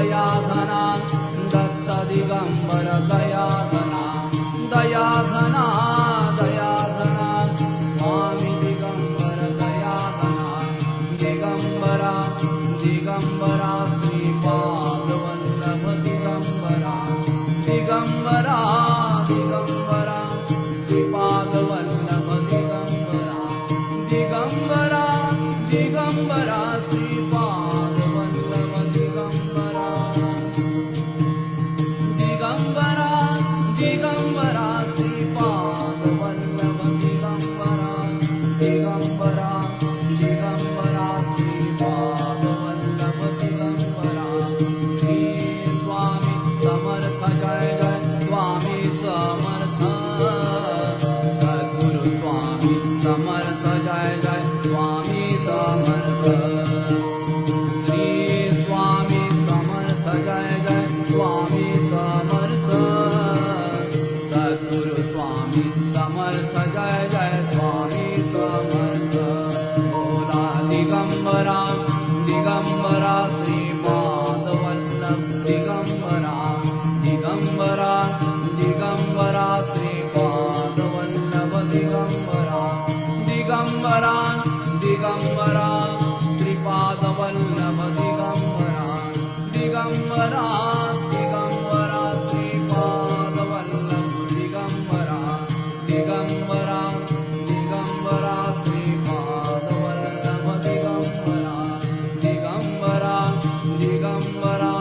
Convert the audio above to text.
दयाघना दत्त दिगंबर दयाघना दयाघना दयाघना स्वामी दिगंबर दयाघना दिगंबरा दिगंबरा श्रीपाद वल्लभ दिगंबरा दिगंबरा दिगंबरा श्रीपाद वल्लभ दिगंबरा दिगंबरा दिगंबरा श्रीपाद वल्लभ दिगंबरा दिगंबरा दिगंबरा श्रीपाद वल्लभ दिगंबरा दिगंबरा दिगंबरा श्रीपाद वल्लभ दिगंबरा श्री स्वामी समर्थ जय जय स्वामी समर्थ सद्गुरु स्वामी समर्थ जय जय स्वामी समर्थ श्री स्वामी समर्थ जय जय स्वामी समर्थ सद्गुरु स्वामी समर्थ जय जय स्वामी समर्थ बोला दिगंबरा दिगंबरा श्रीपाद वल्लभ दिगंबरा दिगंबरा दिगंबरा श्रीपाद वल्लभ दिगंबरा दिगंबरा दिगंबरा श्रीपाद वल्लभ दिगंबरा दिगंबरा दिगंबरा श्रीपाद वल्लभ दिगंबरा दिगंबरा दिगंबरा श्रीपाद वल्लभ दिगंबरा दिगंबरा दिगंबरा